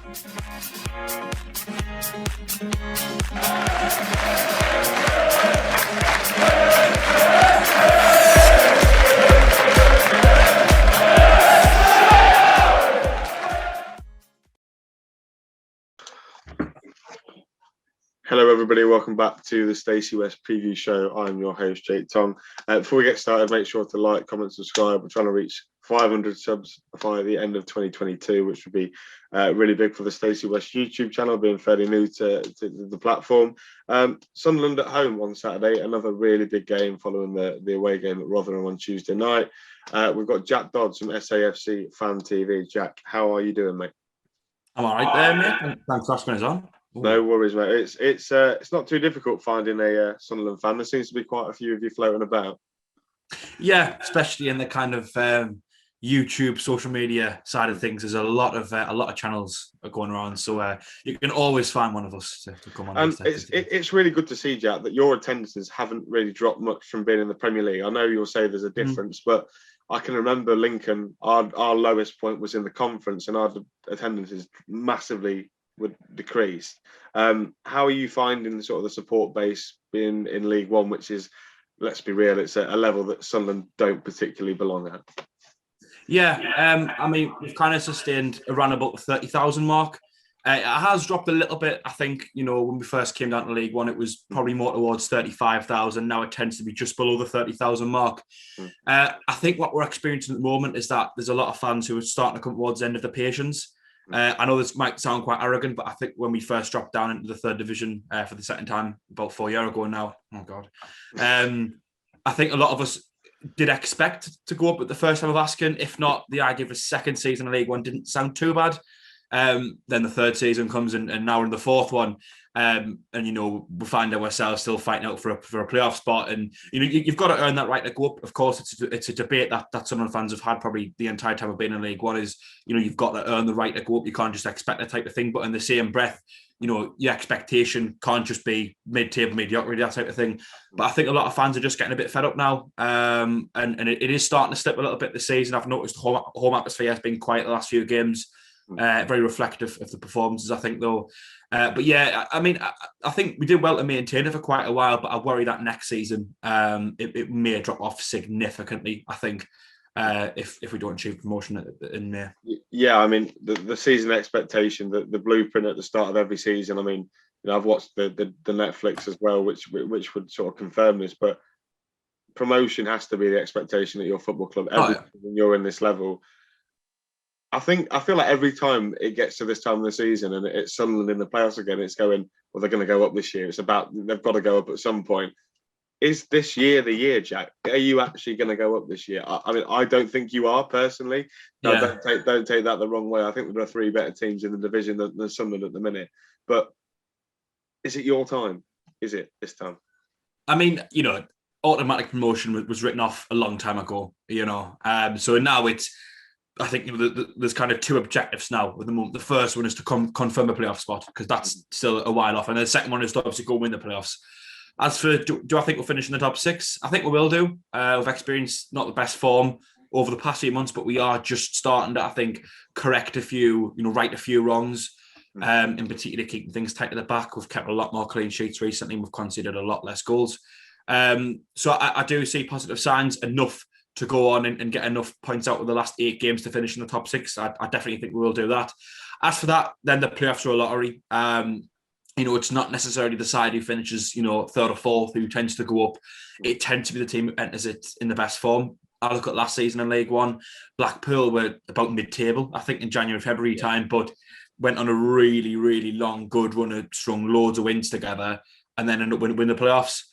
Hello everybody, welcome back to the Stacey West preview show. I'm your host Jake Tong. Before we get started, make sure to like, comment, subscribe. We're trying to reach 500 subs by the end of 2022, which would be really big for the Stacey West YouTube channel, being fairly new to the platform. Sunderland at home on Saturday, another really big game following the away game at Rotherham on Tuesday night. We've got Jack Dodds from SAFC Fan TV. Jack, how are you doing, mate? I'm all right there, mate. Thanks for asking us on. Ooh. No worries, mate. It's not too difficult finding a Sunderland fan. There seems to be quite a few of you floating about. Yeah, especially in the kind of YouTube, social media side of things. There's a lot of channels going around, so you can always find one of us to come on. And it's really good to see, Jack, that your attendances haven't really dropped much from being in the Premier League. I know you'll say there's a difference, but I can remember Lincoln. Our lowest point was in the conference, and our attendances massively would decrease. How are you finding the sort of the support base being in League One, which is, let's be real, it's a level that Sunderland don't particularly belong at? Yeah, I mean, we've kind of sustained around about the 30,000 mark. It has dropped a little bit. I think, when we first came down to League One, it was probably more towards 35,000. Now it tends to be just below the 30,000 mark. I think what we're experiencing at the moment is that there's a lot of fans who are starting to come towards the end of the patience. I know this might sound quite arrogant, but I think when we first dropped down into the third division for the second time, about 4 years ago now, oh God, I think a lot of us did expect to go up at the first time of asking. If not, the idea of a second season in League One didn't sound too bad. Then the third season comes and now we're in the fourth one. And we find ourselves still fighting out for a playoff spot. And you've got to earn that right to go up. Of course, it's a debate that Sunderland fans have had probably the entire time of being in League One is, you've got to earn the right to go up. You can't just expect that type of thing. But in the same breath, your expectation can't just be mid-table mediocrity, that type of thing. But I think a lot of fans are just getting a bit fed up now. And it is starting to slip a little bit this season. I've noticed home atmosphere has been quiet the last few games. Very reflective of the performances, I think, though. But yeah, I mean, I think we did well to maintain it for quite a while, but I worry that next season it may drop off significantly, I think, if we don't achieve promotion in May. Yeah, I mean, the season expectation, the blueprint at the start of every season, I mean, I've watched the Netflix as well, which would sort of confirm this, but promotion has to be the expectation at your football club. When you're in this level, I feel like every time it gets to this time of the season and it's Sunderland in the playoffs again, it's going, well, they're going to go up this year. It's about, they've got to go up at some point. Is this year the year, Jack? Are you actually going to go up this year? I mean, I don't think you are personally. No, yeah. Don't take that the wrong way. I think there are 3 better teams in the division than Sunderland at the minute. But is it your time? Is it this time? I mean, automatic promotion was written off a long time ago, so now it's, I think there's kind of 2 objectives now at the moment. The first one is to confirm a playoff spot, because that's still a while off. And the second one is to obviously go win the playoffs. As for, do I think we'll finish in the top 6? I think we will do. We've experienced not the best form over the past few months, but we are just starting to, I think, correct a few, right a few wrongs. In particular, keeping things tight at the back. We've kept a lot more clean sheets recently. We've conceded a lot less goals. So I do see positive signs, enough to go on and get enough points out of the last 8 games to finish in the top 6. I definitely think we will do that. As for that, then the playoffs are a lottery. It's not necessarily the side who finishes, 3rd or 4th who tends to go up. It tends to be the team who enters it in the best form. I look at last season in League One, Blackpool were about mid-table, I think, in January, February time, but went on a really, really long, good run of strung loads of wins together and then ended up winning the playoffs.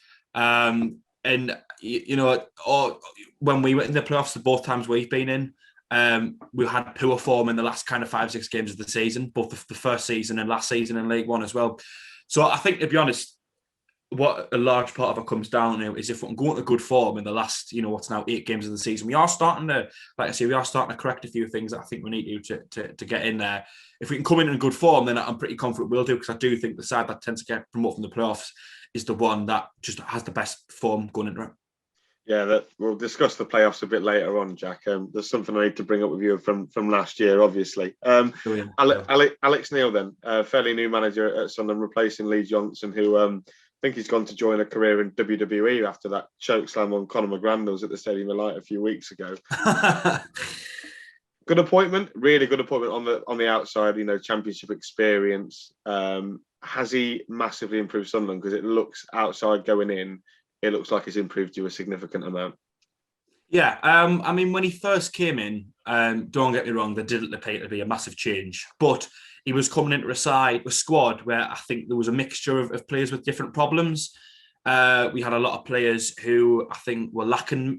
When we went in the playoffs, both times we've been in, we had poor form in the last kind of 5-6 games of the season, both the first season and last season in League One as well. So I think, to be honest, what a large part of it comes down to is if we can go into good form in the last, what's now 8 games of the season, we are starting to, like I say, correct a few things that I think we need to get in there. If we can come in good form, then I'm pretty confident we'll do, because I do think the side that tends to get promoted from the playoffs is the one that just has the best form going into it. Yeah, we'll discuss the playoffs a bit later on, Jack. There's something I need to bring up with you from last year, obviously. Alex Neil, then, fairly new manager at Sunderland, replacing Lee Johnson, who I think he's gone to join a career in WWE after that choke slam on Conor McGrandles at the Stadium of Light a few weeks ago. Good appointment, really good appointment on the outside. Championship experience. Has he massively improved Sunderland? Because it looks outside going in, it looks like it's improved you a significant amount. Yeah, I mean, when he first came in, don't get me wrong, there didn't appear to be a massive change, but he was coming into a squad where I think there was a mixture of players with different problems. We had a lot of players who I think were lacking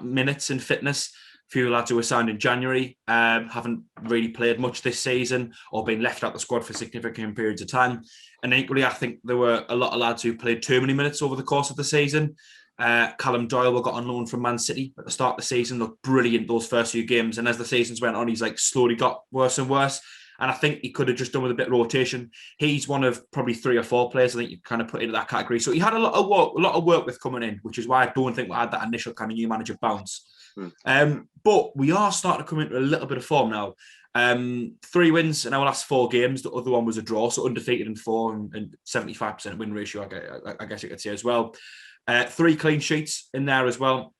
minutes and fitness. A few lads who were signed in January haven't really played much this season or been left out the squad for significant periods of time. And equally, I think there were a lot of lads who played too many minutes over the course of the season. Callum Doyle got on loan from Man City at the start of the season, looked brilliant those first few games. And as the seasons went on, he's slowly got worse and worse. And I think he could have just done with a bit of rotation. He's one of probably 3 or 4 players I think you kind of put into that category. So he had a lot of work with coming in, which is why I don't think we had that initial kind of new manager bounce. But we are starting to come into a little bit of form now. 3 wins in our last 4 games. The other one was a draw, so undefeated in 4 and 75% win ratio, I guess you could say as well. 3 clean sheets in there as well.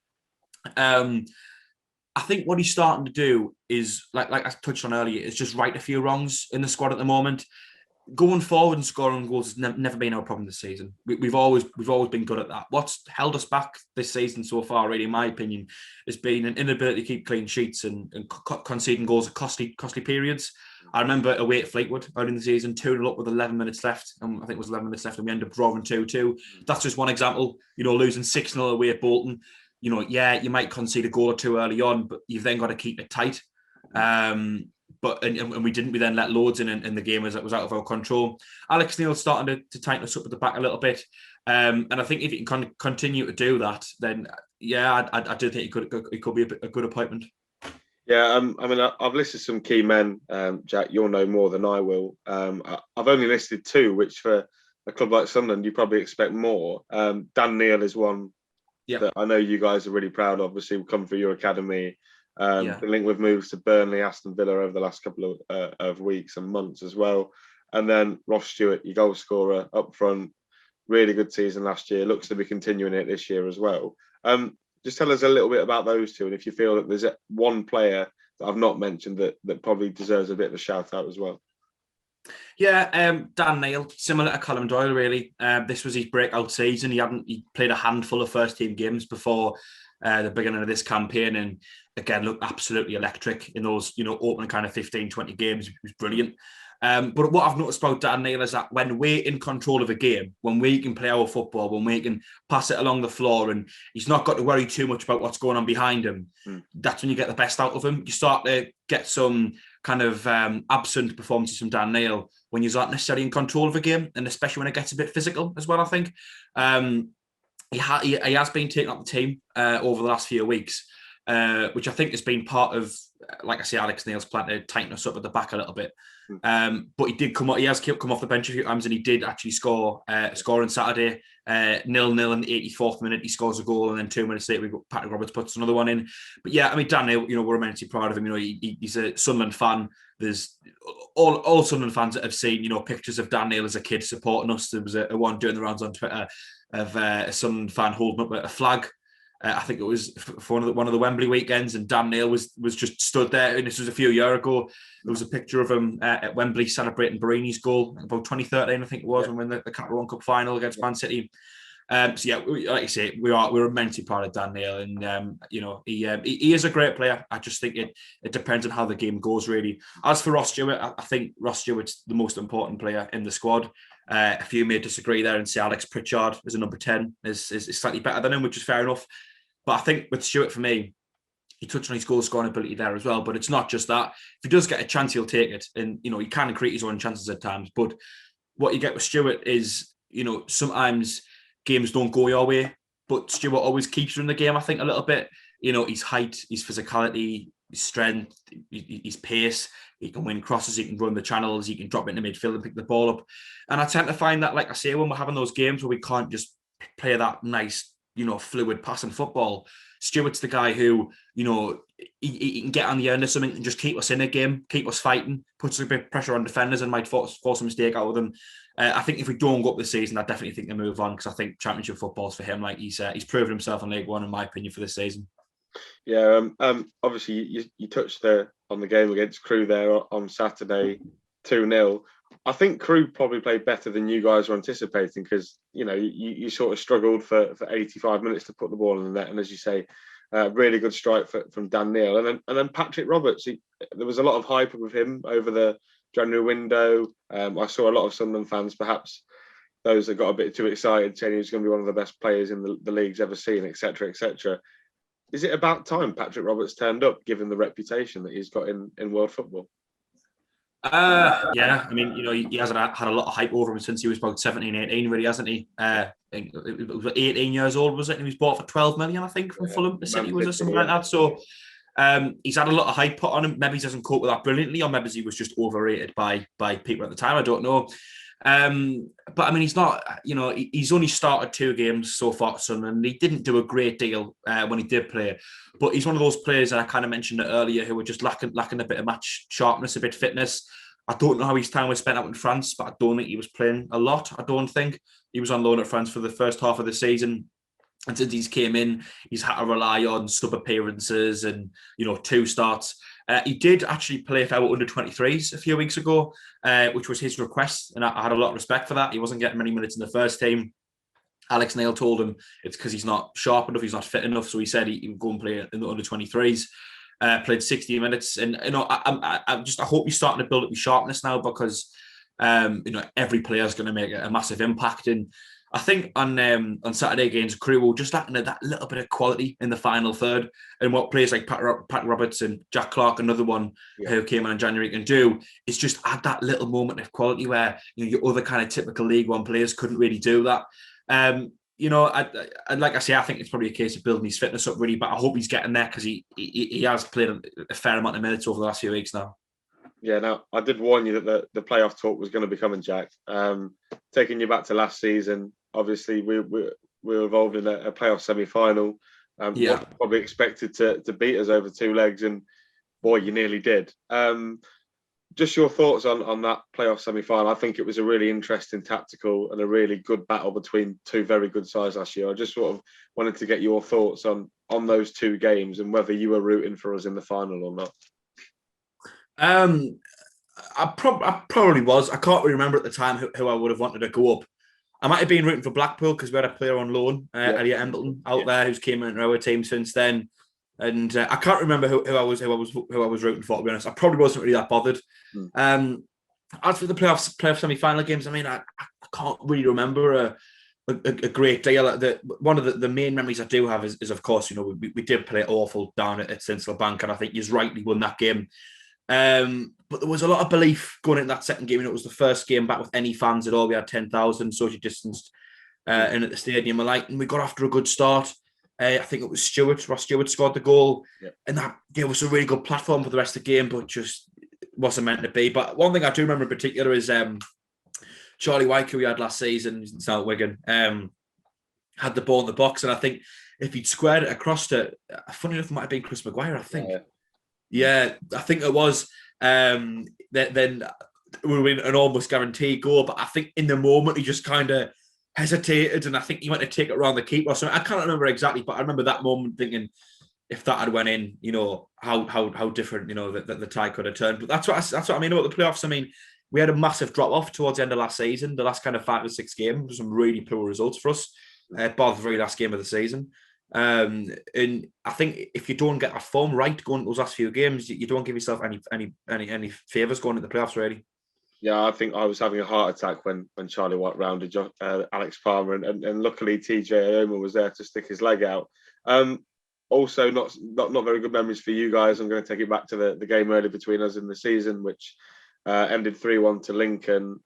I think what he's starting to do is, like I touched on earlier, is just right a few wrongs in the squad at the moment. Going forward and scoring goals has never been our problem this season. We've always been good at that. What's held us back this season so far, really, in my opinion, has been an inability to keep clean sheets and conceding goals at costly periods. I remember away at Fleetwood early in the season, 2-0 up with 11 minutes left. I think it was 11 minutes left, and we ended up drawing 2-2. That's just one example. Losing 6-0 away at Bolton. You might concede a goal or 2 early on, but you've then got to keep it tight. But we didn't. We then let loads in the game as it was out of our control. Alex Neil's starting to tighten us up at the back a little bit, and I think if he can continue to do that, then I do think it could be a good appointment. Yeah, I mean, I've listed some key men, Jack. You'll know more than I will. I've only listed 2, which for a club like Sunderland, you probably expect more. Dan Neil is one that I know you guys are really proud of. Obviously, we'll come through your academy. The link with moves to Burnley, Aston Villa over the last couple of weeks and months as well. And then Ross Stewart, your goal scorer up front, really good season last year. Looks to be continuing it this year as well. Just tell us a little bit about those 2, and if you feel that there's one player that I've not mentioned that probably deserves a bit of a shout out as well. Yeah, Dan Neil, similar to Callum Doyle, really. This was his breakout season. He played a handful of first team games before the beginning of this campaign, and again looked absolutely electric in those opening kind of 15-20 games. It was brilliant. But what I've noticed about Dan Neil is that when we're in control of a game, when we can play our football, when we can pass it along the floor, and he's not got to worry too much about what's going on behind him, that's when you get the best out of him. You start to get some kind of absent performances from Dan Neil when you're not necessarily in control of a game, and especially when it gets a bit physical as well, I think. He has been taking up the team over the last few weeks, which I think has been part of, like I say, Alex Neil's plan to tighten us up at the back a little bit. But he did come off the bench a few times, and he did actually score on Saturday. 0-0 in the 84th minute, he scores a goal, and then 2 minutes later, Patrick Roberts puts another one in. But yeah, I mean, Dan Neil, we're immensely proud of him. He's a Sunderland fan. There's all Sunderland fans that have seen, pictures of Dan Neil as a kid supporting us. There was a one doing the rounds on Twitter of a Sunderland fan holding up a flag. I think it was for one of the Wembley weekends, and Dan Neil was just stood there. And this was a few years ago. There was a picture of him at Wembley celebrating Barini's goal about 2013, I think it was, when we won the Capital One Cup final against Man City. So yeah, like you say, we're immensely proud of Dan Neil, and he is a great player. I just think it depends on how the game goes, really. As for Ross Stewart, I think Ross Stewart's the most important player in the squad. A few may disagree there and say Alex Pritchard as a number 10 is slightly better than him, which is fair enough. But I think with Stewart, for me, he touched on his goal scoring ability there as well. But it's not just that. If he does get a chance, he'll take it. And, he can create his own chances at times. But what you get with Stewart is, sometimes games don't go your way. But Stewart always keeps you in the game, I think, a little bit. His height, his physicality, his strength, his pace. He can win crosses, he can run the channels, he can drop into midfield and pick the ball up. And I tend to find that, like I say, when we're having those games where we can't just play that nice fluid passing football. Stewart's the guy who, he can get on the end of something and just keep us in a game, keep us fighting, puts a bit of pressure on defenders and might force a mistake out of them. I think if we don't go up this season, I definitely think they move on, because I think Championship football's for him. Like he's proven himself in League One, in my opinion, for this season. Yeah, obviously you touched on the game against Crewe there on Saturday, 2-0. I think Crewe probably played better than you guys were anticipating, because you sort of struggled for 85 minutes to put the ball in the net, and as you say, really good strike from Dan Neil, and then Patrick Roberts. There was a lot of hype with him over the January window. I saw a lot of Sunderland fans, perhaps those that got a bit too excited, saying he was going to be one of the best players in the league's ever seen, etc., etc. Is it about time Patrick Roberts turned up, given the reputation that he's got in world football? Yeah, I mean, he hasn't had a lot of hype over him since he was about 17, 18, really, hasn't he? I think it was 18 years old, was it? And he was bought for 12 million, I think, from Fulham to City, was it, something like that? So he's had a lot of hype put on him. Maybe he doesn't cope with that brilliantly, or maybe he was just overrated by people at the time. I don't know. But I mean, he's not, he's only started 2 games so far, and he didn't do a great deal when he did play. But he's one of those players that I kind of mentioned it earlier, who were just lacking a bit of match sharpness, a bit of fitness. I don't know how his time was spent out in France, but I don't think he was playing a lot. I don't think he was on loan at France for the first half of the season. And since he's came in, he's had to rely on sub appearances and 2 starts. He did actually play for our under-23s a few weeks ago, which was his request, and I had a lot of respect for that. He wasn't getting many minutes in the first team. Alex Neil told him it's because he's not sharp enough, he's not fit enough, so he said he would go and play in the under-23s. Played 60 minutes, and I hope he's starting to build up his sharpness now, because every player is going to make a massive impact. And I think on Saturday against Crewe, we're just lacking that little bit of quality in the final third. And what players like Pat Roberts and Jack Clark, another one who came in January, can do is just add that little moment of quality where your other kind of typical League One players couldn't really do that. Like I say, I think it's probably a case of building his fitness up, really, but I hope he's getting there, because he has played a fair amount of minutes over the last few weeks now. Yeah, now I did warn you that the playoff talk was going to be coming, Jack. Taking you back to last season, obviously we were involved in a playoff semi-final. Probably expected to beat us over 2 legs, and boy, you nearly did. Just your thoughts on that playoff semi-final. I think it was a really interesting tactical and a really good battle between 2 very good sides last year. I just sort of wanted to get your thoughts on those 2 games and whether you were rooting for us in the final or not. I probably was. I can't really remember at the time who I would have wanted to go up. I might have been rooting for Blackpool, because we had a player on loan, Elliot Embleton, out there, who's came into our team since then. And I can't remember who I was rooting for, to be honest. I probably wasn't really that bothered. As for the playoff semi-final games, I mean, I can't really remember a great deal. One of the main memories I do have is of course, we did play awful down at Sincil Bank, and I think he's rightly won that game. But there was a lot of belief going into that second game, and it was the first game back with any fans at all. We had 10,000 social distanced in at the stadium, and we got after a good start. I think it was Ross Stewart scored the goal, and that was a really good platform for the rest of the game, but just wasn't meant to be. But one thing I do remember in particular is Charlie White, who we had last season in South Wigan, had the ball in the box, and I think if he'd squared it across to, funny enough, it might have been Chris Maguire, I think. Yeah, I think it was. Then it would have been an almost guaranteed goal, but I think in the moment he just kind of hesitated, and I think he went to take it around the keeper. So I can't remember exactly, but I remember that moment thinking, if that had went in, how different, the tide could have turned. But that's what I mean about the playoffs. I mean, we had a massive drop off towards the end of last season. The last kind of 5 or 6 games, some really poor results for us, bar the very last game of the season. And I think if you don't get that form right going those last few games, you don't give yourself any favours going into the playoffs, really. Yeah, I think I was having a heart attack when Charlie White rounded Alex Palmer, and luckily TJ Ayoma was there to stick his leg out. Also, not very good memories for you guys. I'm going to take it back to the game early between us in the season, which ended 3-1 to Lincoln.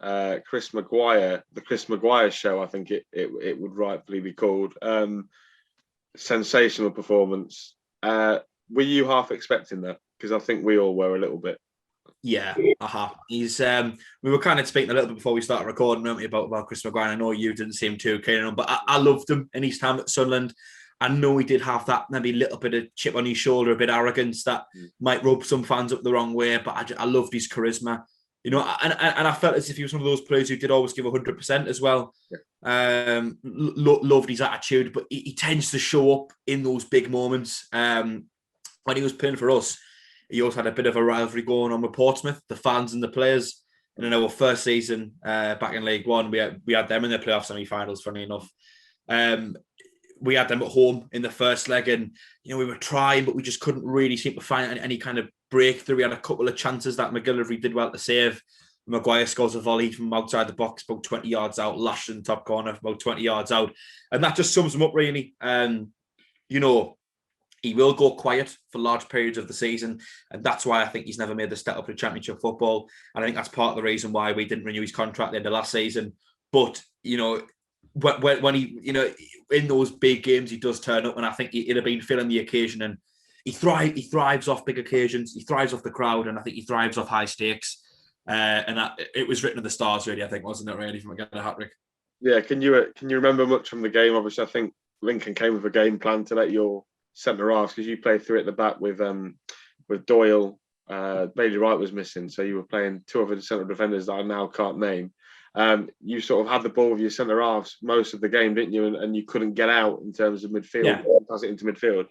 Chris Maguire, the Chris Maguire show, I think it would rightfully be called. Sensational performance. Were you half expecting that? Because I think we all were a little bit. Yeah, He's we were kind of speaking a little bit before we started recording, weren't we, about Chris Maguire. I know you didn't seem too keen on him, but I loved him in his time at Sunderland. I know he did have that maybe little bit of chip on his shoulder, a bit of arrogance that might rub some fans up the wrong way, but I loved his charisma. You know, and I felt as if he was one of those players who did always give 100% as well. Yeah. Loved his attitude, but he tends to show up in those big moments. When he was playing for us, he also had a bit of a rivalry going on with Portsmouth, the fans and the players. And in our first season back in League One, we had them in the playoff semi-finals, funny enough. We had them at home in the first leg, and we were trying, but we just couldn't really seem to find any kind of breakthrough. We had a couple of chances that McGillivray did well to save. Maguire scores a volley from outside the box, about 20 yards out, lashed in the top corner, about 20 yards out. And that just sums him up, really. He will go quiet for large periods of the season, and that's why I think he's never made the step up to Championship football. And I think that's part of the reason why we didn't renew his contract at the end of last season. But, when he, in those big games, he does turn up, and I think he'd have been feeling the occasion, and he thrives off big occasions. He thrives off the crowd, and I think he thrives off high stakes. It was written in the stars, really, I think, wasn't it, really, from getting a hat-trick? Yeah, can you remember much from the game? Obviously, I think Lincoln came with a game plan to let your centre-halves, because you played through at the back with Doyle. Bailey Wright was missing, so you were playing two other central defenders that I now can't name. You sort of had the ball with your centre-halves most of the game, didn't you? And you couldn't get out in terms of midfield, pass it into midfield.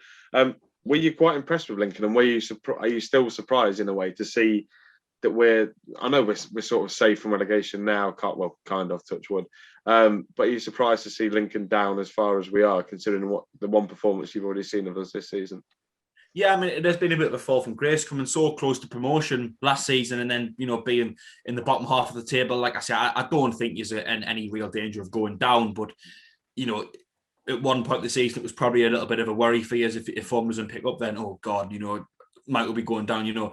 Were you quite impressed with Lincoln, and are you still surprised in a way to see that I know we're sort of safe from relegation now, kind of, touch wood. But are you surprised to see Lincoln down as far as we are, considering what the one performance you've already seen of us this season? Yeah, I mean, there's been a bit of a fall from grace, coming so close to promotion last season, and then being in the bottom half of the table. Like I said, I don't think he's in any real danger of going down. But at one point of the season, it was probably a little bit of a worry for you, as if form doesn't pick up. Then, oh God, Mike will be going down.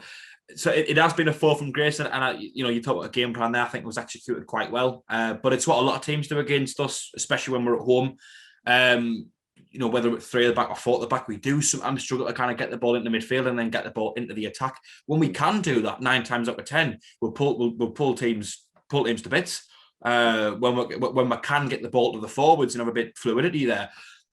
So it has been a fall from grace, and you talk about a game plan there. I think it was executed quite well, but it's what a lot of teams do against us, especially when we're at home. Whether it's three at the back or four at the back, we do sometimes struggle to kind of get the ball into midfield and then get the ball into the attack. When we can do that 9 times out of 10, we'll pull teams to bits. When we can get the ball to the forwards and have a bit of fluidity there.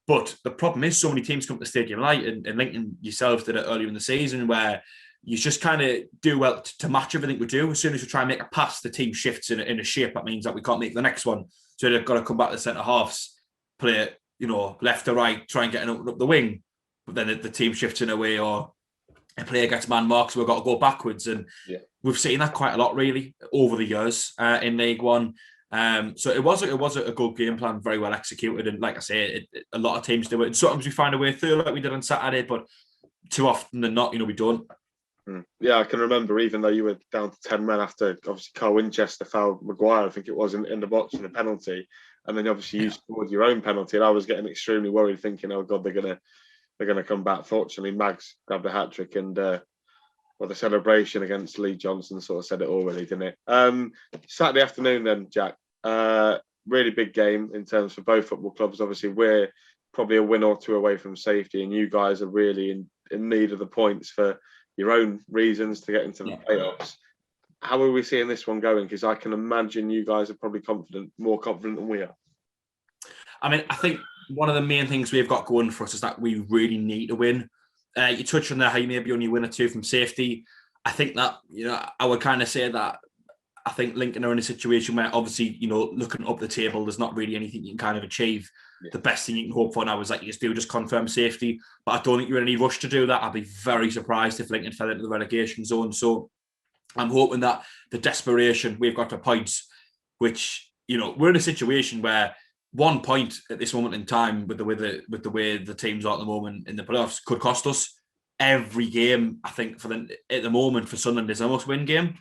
But the problem is, so many teams come to Stadium Light, and Lincoln yourselves did it earlier in the season, where you just kind of do well to match everything we do. As soon as we try and make a pass, the team shifts in a shape that means that we can't make the next one. So they've got to come back to the centre halves, play left to right, try and get up the wing. But then the team shifts in a way, or a player gets man marked, so we've got to go backwards. And we've seen that quite a lot, really, over the years in League One. So it was a good game plan, very well executed. And like I say, a lot of teams do it. And sometimes we find a way through, like we did on Saturday, but too often than not, we don't. Yeah, I can remember, even though you were down to 10 men after, obviously, Carl Winchester fouled Maguire, I think it was, in the box in a penalty. And then obviously you scored your own penalty. And I was getting extremely worried, thinking, oh God, they're gonna come back. Fortunately, Mags grabbed a hat-trick, and the celebration against Lee Johnson sort of said it already, didn't it? Saturday afternoon then, Jack. Really big game in terms for both football clubs. Obviously, we're probably a win or two away from safety, and you guys are really in need of the points for your own reasons to get into the playoffs. How are we seeing this one going? Because I can imagine you guys are probably more confident than we are. I mean, I think one of the main things we've got going for us is that we really need to win. You touched on there how you maybe only win or two from safety. I think that, I would kind of say that I think Lincoln are in a situation where, obviously, looking up the table, there's not really anything you can kind of achieve. Yeah. The best thing you can hope for now is that you just confirm safety. But I don't think you're in any rush to do that. I'd be very surprised if Lincoln fell into the relegation zone. So I'm hoping that the desperation we've got for points, which, we're in a situation where 1 point at this moment in time, with the way the teams are at the moment in the playoffs, could cost us every game. I think at the moment for Sunderland is a must-win game.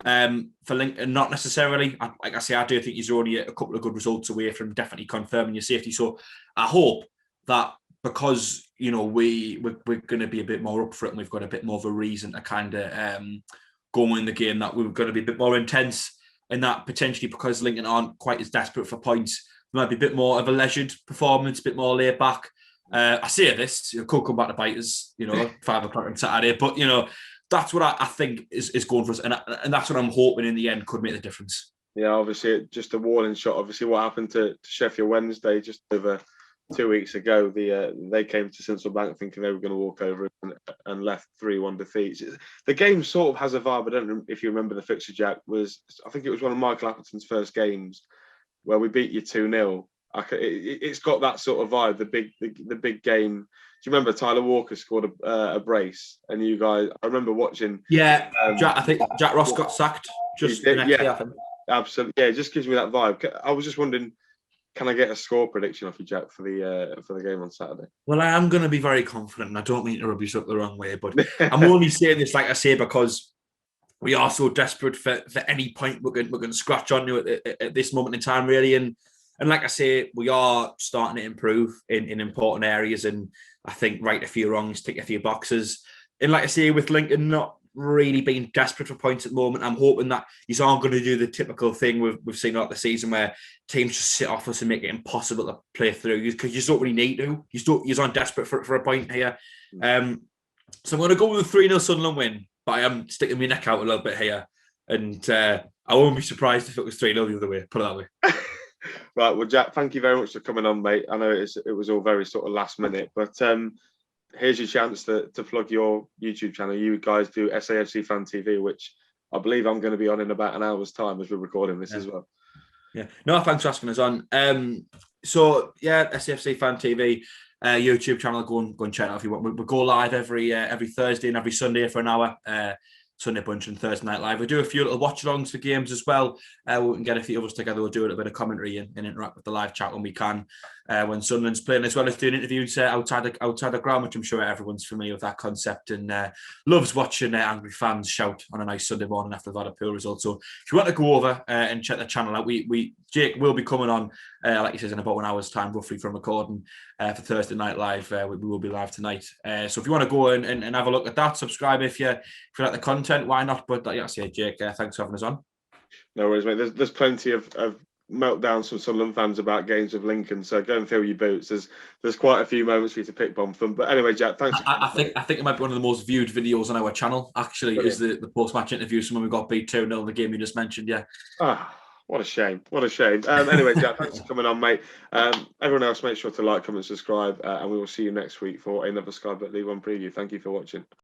For Lincoln, not necessarily. Like I say, I do think he's already a couple of good results away from definitely confirming your safety. So I hope that, because we're going to be a bit more up for it, and we've got a bit more of a reason to kind of go in the game, that we're going to be a bit more intense, and that potentially, because Lincoln aren't quite as desperate for points, there might be a bit more of a leisured performance, a bit more laid back. I say this, it could come back to bite us, 5 o'clock on Saturday, but that's what I think is going for us, and that's what I'm hoping in the end could make the difference. Yeah, obviously, just a warning shot. Obviously, what happened to Sheffield Wednesday just over 2 weeks ago? They came to Central Bank thinking they were going to walk over and left 3-1 defeats. The game sort of has a vibe. I don't know if you remember the fixture, Jack. I think it was one of Michael Appleton's first games where we beat you 2-0. It's got that sort of vibe. The big game. Do you remember Tyler Walker scored a brace, and you guys? I remember watching. Yeah, I think Jack Ross got sacked just the next day, I think. Absolutely, yeah. It just gives me that vibe. I was just wondering, can I get a score prediction off you, Jack, for the game on Saturday? Well, I am going to be very confident, and I don't mean to rub you up the wrong way, but I'm only saying this, like I say, because we are so desperate for any point we're going to scratch onto at this moment in time, really. And like I say, we are starting to improve in important areas, and I think right a few wrongs, tick a few boxes. And like I say, with Lincoln not really being desperate for points at the moment, I'm hoping that he's aren't going to do the typical thing we've seen throughout the season where teams just sit off us and make it impossible to play through, because you don't really need to. You aren't desperate for a point here. So I'm going to go with a 3-0 Sunderland win, but I am sticking my neck out a little bit here. And I won't be surprised if it was 3-0 the other way, put it that way. Right, well, Jack, thank you very much for coming on, mate. I know it was all very sort of last minute, but here's your chance to plug your YouTube channel. You guys do SAFC Fan TV, which I believe I'm going to be on in about an hour's time as we're recording this as well. Yeah. No, thanks for asking us on. So, yeah, SAFC Fan TV, YouTube channel, go and check it out if you want. We go live every Thursday and every Sunday for an hour. Sunday Bunch and Thursday Night Live. We do a few little watch-alongs for games as well. We can get a few of us together. We'll do a little bit of commentary and interact with the live chat when we can. When Sunderland's playing, as well as doing interviews outside the ground, which I'm sure everyone's familiar with that concept and loves watching angry fans shout on a nice Sunday morning after they've had a poor result. So if you want to go over and check the channel out, Jake will be coming on, like he says, in about an hour's time, roughly, from recording for Thursday Night Live. We will be live tonight. So if you want to go and have a look at that, subscribe if you like the content, why not? But like I say, Jake, thanks for having us on. No worries, mate. There's plenty of meltdowns from Sunderland fans about games with Lincoln, so go and fill your boots. There's quite a few moments for you to pick bomb from. But anyway, Jack, thanks. I think it might be one of the most viewed videos on our channel. Actually, Brilliant. Is the post-match interview. When we got beat 2-0 in the game you just mentioned. Yeah. What a shame. What a shame. Anyway, Jack, thanks for coming on, mate. Everyone else, make sure to like, comment, subscribe, and we will see you next week for another Sky Bet League One preview. Thank you for watching.